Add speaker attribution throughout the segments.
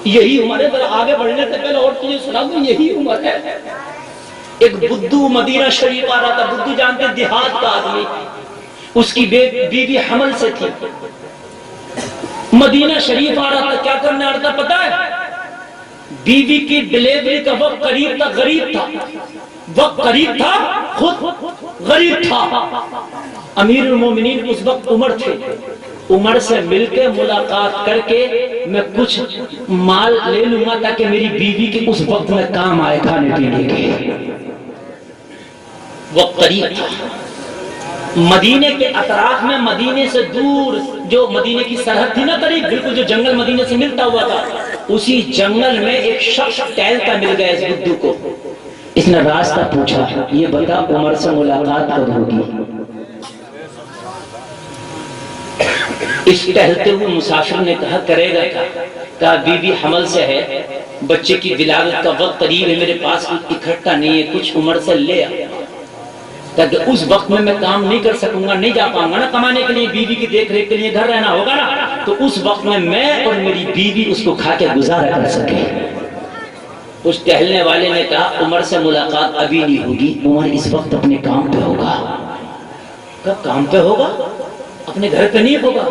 Speaker 1: یہی عمر ہے. ذرا آگے بڑھنے سے پہلے اور تجھے سنا دوں, یہی عمر ہے. ایک بدو مدینہ شریف آ رہا تھا. بدو جانتے دیہات کا آدمی, اس کی بیوی حمل سے تھی. مدینہ شریف آ رہا تھا, کیا کرنے آ رہا تھا پتا ہے؟ بیوی کی ڈلیوری کا وقت قریب تھا. غریب تھا, وقت قریب تھا, خود غریب تھا. امیر المومنین اس وقت عمر تھے. عمر سے مل کے ملاقات کر کے میں کچھ مال لے لوں گا تاکہ میری بیوی کے اس وقت میں کام آئے کھانے پینے کے. وقت قریب تھا. مدینے کے اطراف میں, مدینے سے دور جو مدینے کی سرحد تھی نا قریب, بالکل جو جنگل مدینے سے ملتا ہوا تھا, اسی جنگل میں ایک شخص ٹہلتا مل گیا اس بدو کو. اس نے راستہ پوچھا, یہ بتا عمر سے ملاقات کب ہوگی؟ اس ٹہلتے ہوئے مسافر نے کہا کرے گا کیا؟ کہا بیوی حمل سے ہے, بچے کی ولادت کا وقت قریب ہے, میرے پاس کچھ اکٹھا نہیں ہے, کچھ عمر سے لے آ تاکہ اس وقت میں کام نہیں کر سکوں گا, نہیں جا پاؤں گا نا کمانے کے لیے, بیوی کی دیکھ ریکھ کے لیے گھر رہنا ہوگا نا, تو اس وقت میں اور میری بیوی اس کو کھا کے گزارا کر سکے. اس ٹہلنے والے نے کہا عمر سے ملاقات ابھی نہیں ہوگی, عمر اس وقت اپنے کام پہ ہوگا. کب کام پہ ہوگا؟ اپنے گھر پہ نہیں ہوگا.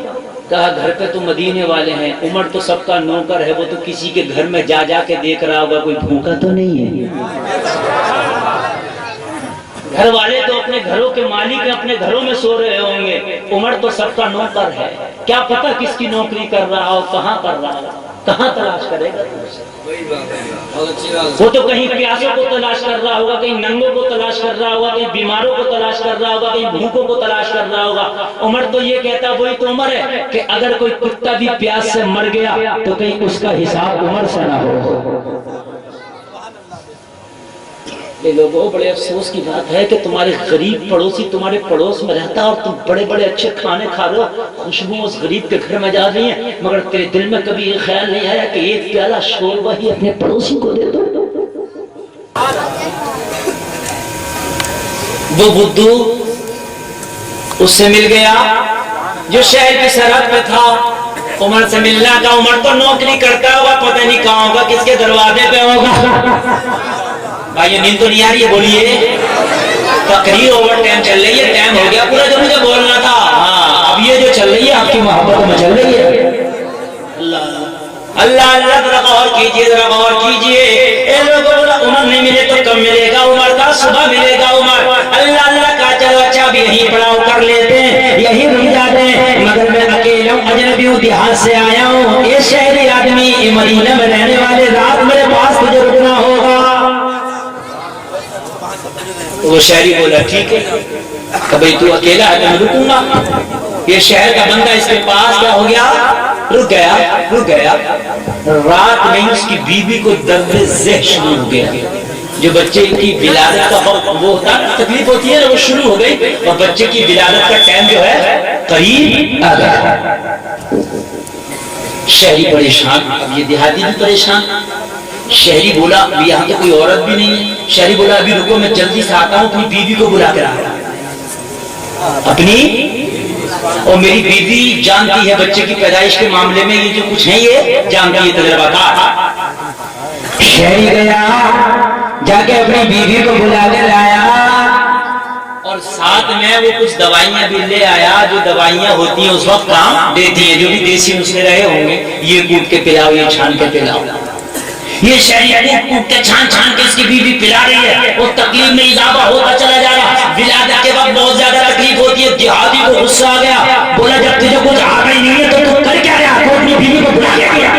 Speaker 1: کہا گھر پہ تو مدینے والے ہیں, عمر تو سب کا نوکر ہے, وہ تو کسی کے گھر میں جا جا کے دیکھ رہا ہوگا کوئی بھوکا تو نہیں ہے. گھر والے تو اپنے گھروں کے مالک ہیں, اپنے گھروں میں سو رہے ہوں گے. عمر تو سب کا نوکر ہے, کیا پتہ کس کی نوکری کر رہا ہو, کہاں کر رہا ہو, کہاں تلاش کرے گا؟ وہ تو کہیں پیاسوں کو تلاش کر رہا ہوگا, کہیں ننگوں کو تلاش کر رہا ہوگا, کہیں بیماروں کو تلاش کر رہا ہوگا, کہیں بھوکوں کو تلاش کر رہا ہوگا. عمر تو یہ کہتا وہی تو عمر ہے کہ اگر کوئی کتا بھی پیاس سے مر گیا تو کہیں اس کا حساب عمر سے نہ ہو. یہ لوگوں بڑے افسوس کی بات ہے کہ تمہارے غریب پڑوسی تمہارے پڑوس میں رہتا اور تم بڑے بڑے اچھے کھانے کھا رہے ہو, خوشبو اس غریب کے گھر میں جا رہی ہیں, مگر تیرے دل میں کبھی یہ خیال نہیں آیا کہ ایک پیالہ شوربہ ہی اپنے پڑوسی کو دے دو. وہ بدو اس سے مل گیا جو شہر کی سرحد پہ تھا. عمر سے ملنا کا, عمر تو نوکری کرتا ہوگا, پتہ نہیں کہاں ہوگا, کس کے دروازے پہ ہوگا. بھائی نیند تو نہیں آ رہی ہے, بولیے. تقریر اوور ٹائم چل رہی ہے, ٹائم ہو گیا پورا جو مجھے بولنا تھا. ہاں اب یہ جو چل رہی ہے آپ کی محبت میں چل رہی ہے. اللہ اللہ ذرا غور کیجئے, ذرا غور کیجئے. اے لوگوں عمر نہیں ملے تو کب ملے گا عمر کا, صبح ملے گا عمر. اللہ اللہ کا چلو اچھا اب یہی پڑاؤ کر لیتے ہیں, یہی رک جاتے ہیں, مگر میں اکیلا ہوں, اجنبی ہوں, دیہات سے آیا ہوں. یہ شہری آدمی مدینہ میں رہنے والے, رات میرے پاس تجھے رکنا ہوگا. وہ شہری بولا ٹھیک ہے, کہ بھئی تو اکیلا ہے تو میں رکوں گا. یہ شہر کا بندہ اس کے پاس کیا ہو گیا, رک گیا. رات میں اس کی بیوی کو درد ذہ شروع ہو گیا. جو بچے کی ولادت کا وقت وہ ہوتا ہے, تکلیف ہوتی ہے, وہ شروع ہو گئی, اور بچے کی ولادت کا ٹائم جو ہے قریب آ گیا. شہری پریشان, اب یہ دیہاتی بھی پریشان. شہری بولا یہاں تو کوئی عورت بھی نہیں ہے. شہری بولا ابھی رکو, میں جلدی سے آتا ہوں, اپنی بیوی کو بلا کر آتا ہوں. اپنی اور میری بیوی جانتی ہے بچے کی پیدائش کے معاملے میں یہ جو کچھ ہے, یہ جانتی ہے, تجربہ کار. شہری گیا, جا کے اپنی بیوی کو بلا کر آیا, اور ساتھ میں وہ کچھ دوائیاں بھی لے آیا, جو دوائیاں ہوتی ہیں اس وقت کام دیتی ہیں, جو بھی دیسی نسخے رہے ہوں گے, یہ کوٹ کے پلاؤ, یہ چھان کے پلاؤ. یہ شہری کوٹ کے چھان چھان کے اس کی بیوی پلا رہی ہے. وہ تکلیف میں اضافہ ہوتا چلا جا رہا. ولادت کے وقت بہت زیادہ تکلیف ہوتی ہے. دیہاتی کو غصہ آ گیا, بولا جب تجھے کچھ آ رہی نہیں ہے تو تم کر کیا رہا, تو اپنی بیوی کو بلا کے آیا.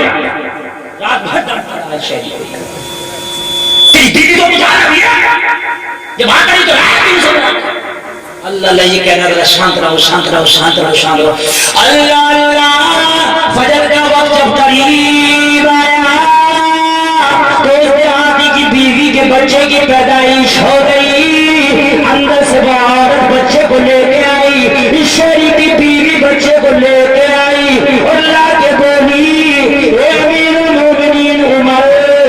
Speaker 1: رات بھر ڈانٹا ہے شہری کو, تیری بیوی کو بجانا بھی ہے, جب آ کری تو آیا بھی نہیں. اللہ اللہ یہ کہنا ذرا شانت رہو, شانت رہو, شانت رہو, شانت رہو. اللہ اللہ فجر کا وقت جب قریب آیا تو دیہاتی کی بیوی کے بچے کی پیدائش ہو گئی. اندر سے باہر بچے کو لے کے آئی, شہری کی بیوی بچے کو لے کے آئی, اور لا کے بولی اے امیر المومنین عمر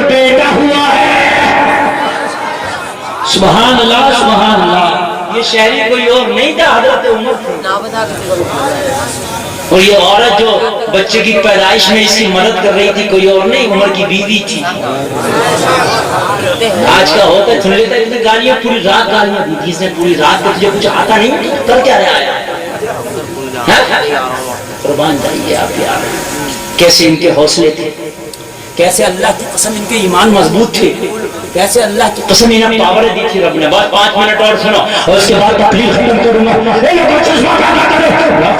Speaker 1: بیٹا ہوا ہے. سبحان اللہ, سبحان اللہ. یہ شہری کوئی اور نہیں تھا, حضرت عمر تھے. اور یہ عورت جو بچے کی پیدائش میں اس کی مدد کر رہی تھی کوئی اور نہیں، عمر کی بیوی تھی۔ آج کا ہوتا ہے سن لیتا ہے اتنی گالیاں، پوری رات گالیاں دی تھی اس نے، پوری رات کو تجھے کچھ آتا نہیں کر کیا رہا ہے؟ قربان جائیے آپ یار، کیسے ان کے حوصلے تھے، کیسے اللہ کی قسم ان کے ایمان مضبوط تھے، کیسے اللہ کی قسم انہیں پاور دی تھی رب نے۔ بس 5 منٹ اور سنو اور اس کے بعد تقریر ختم کروں گا۔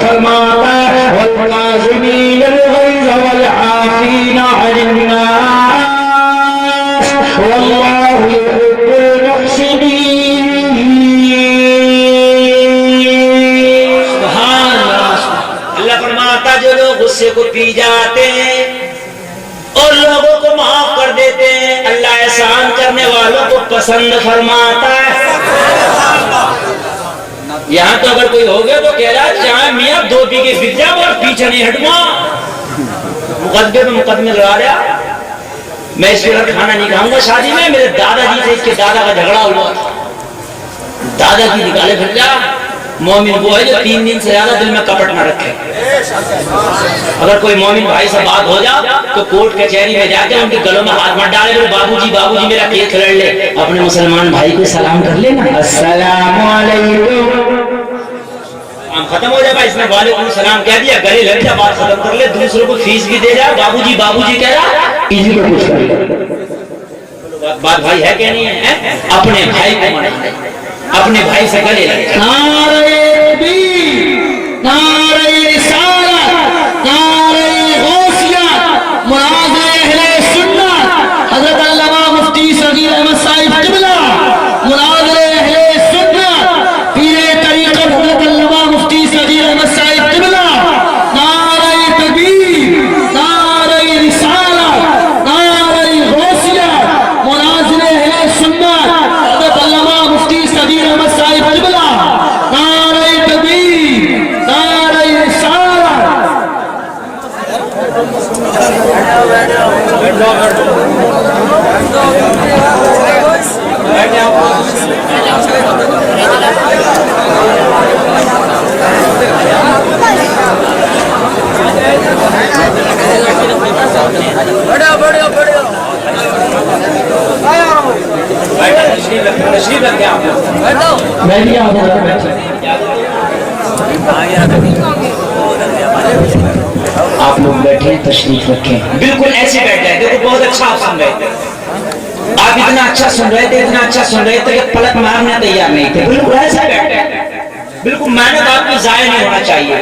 Speaker 1: فرماتا ہے والکاظمین الغیظ والعافین عن الناس واللہ یحب المحسنین۔ سبحان اللہ۔ اللہ فرماتا جو لوگ غصے کو پی جاتے ہیں اور لوگوں کو معاف کر دیتے ہیں، اللہ احسان کرنے والوں کو پسند فرماتا ہے۔ یہاں تو اگر کوئی ہو گیا تو کہہ رہا چاہے میاں 2 بیگے بک جا اور پیچھے نہیں ہٹوا، مقدمے میں مقدمے لڑا رہا۔ میں اس وقت کھانا نہیں کھاؤں گا شادی میں، میرے دادا جی سے اس کے دادا کا جھگڑا ہوا تھا، دادا جی نکالے پھر جا۔ مومن وہ ہے جو 3 دن سے زیادہ دل میں کپٹ نہ رکھے۔ اگر کوئی مومن بھائی سے بات ہو جا تو کورٹ کچہری میں جا کے ان کے گلوں میں ہاتھ مت ڈالے، بابو جی میرا کیس لڑ لے، اپنے مسلمان بھائی کو سلام کر لینا، السلام علیکم، ہم ختم ہو جائے گا۔ اس نے وعلیکم السلام کہہ دیا، گلے لگ جا، بات ختم کر لے، دوسروں کو فیس بھی دے جا، بابو جی کہہ رہا ایزی کو کچھ کر، بات بھائی ہے کہ نہیں ہے؟ اپنے بھائی کو منائے، اپنے بھائی سے گلے لگ جا۔ نعرہ تکبیر، نعرہ رسالت، نعرہ غوثیہ، مناظر اہل سنت، حضرت علامہ مفتی صغیر احمد صاحب قبلہ، مناظر اہل سنت، پیر طریقت حضرت علامہ مفتی صغیر احمد صاحب قبلہ، نعرہ تکبیر، نعرہ رسالت، نعرہ غوثیہ، مناظر اہل سنت، حضرت علامہ مفتی صغیر احمد صاحب قبلہ، نعرہ تکبیر، نعرہ رسالت۔ آپ لوگ بیٹھے تشریف رکھیں، بالکل ایسے بیٹھ جائے۔ دیکھو بہت اچھا آپ سن رہے تھے، آپ اتنا اچھا سن رہے تھے، اتنا اچھا سن رہے تھے کہ پلک مارنے تیار نہیں تھے، بالکل ایسے بیٹھے، بالکل محنت آپ کی ضائع نہیں ہونا چاہیے،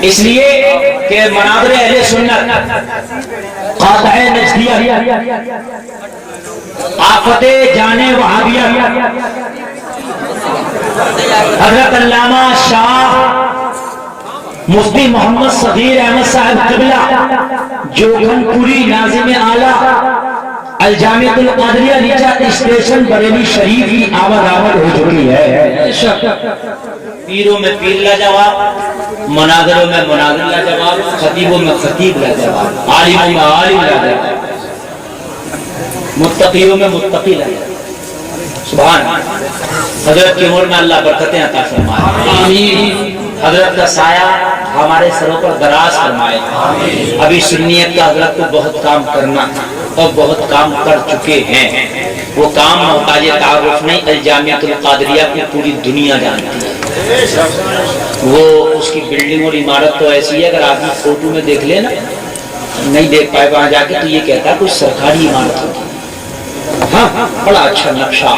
Speaker 1: اس لیے کہ مناظر اہل سنت، قاطع نجدیہ، آفت جانے وہابیہ، حضرت علامہ شاہ مفتی محمد صغیر احمد صاحب قبلہ جوگن پوری ناظم اعلیٰ الجامعۃ القادریہ نیچا اسٹیشن بریلی شریف کی آمد ہو چکی ہے۔ پیروں میں پیر لاجواب، مناظروں میں مناظر لاجواب، خطیبوں میں خطیب لاجواب، عالموں میں عالم لاجواب، متقیوں میں متقی لاجواب۔ سبحان حضرت کی عمر میں اللہ برکتیں عطا فرمائے، آمین۔ حضرت کا سایہ ہمارے سروں پر دراز فرمائے۔ ابھی سنیت کا حضرت کو بہت کام کرنا اور بہت کام کر چکے ہیں، وہ کام محتاج تعارف نہیں، الجامعۃ القادریہ کی پوری دنیا جانتی ہے۔ وہ اس کی بلڈنگ اور عمارت تو ایسی ہے، اگر آدمی فوٹو میں دیکھ لے نا، نہیں دیکھ پائے وہاں جا کے تو یہ کہتا ہے کچھ سرکاری عمارت ہوتی ہے۔ ہاں بڑا اچھا نقشہ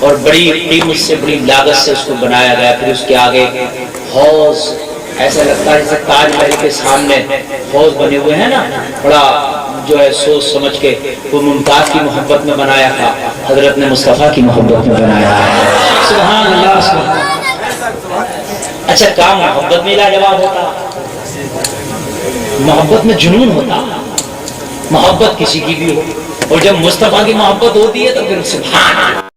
Speaker 1: اور بڑی قیمت سے، بڑی لاگت سے اس کو بنایا گیا۔ پھر اس کے آگے حوض، ایسا لگتا ہے جیسے تاج محل کے سامنے حوض بنے ہوئے ہیں نا، بڑا جو ہے سوچ سمجھ کے وہ ممتاز کی محبت میں بنایا تھا، حضرت نے مصطفیٰ کی محبت میں بنایا ہے۔ سبحان اللہ، سبحان۔ اچھا کام محبت میں لاجواب ہوتا، محبت میں جنون ہوتا، محبت کسی کی بھی ہو، اور جب مصطفیٰ کی محبت ہوتی ہے تو پھر سبحان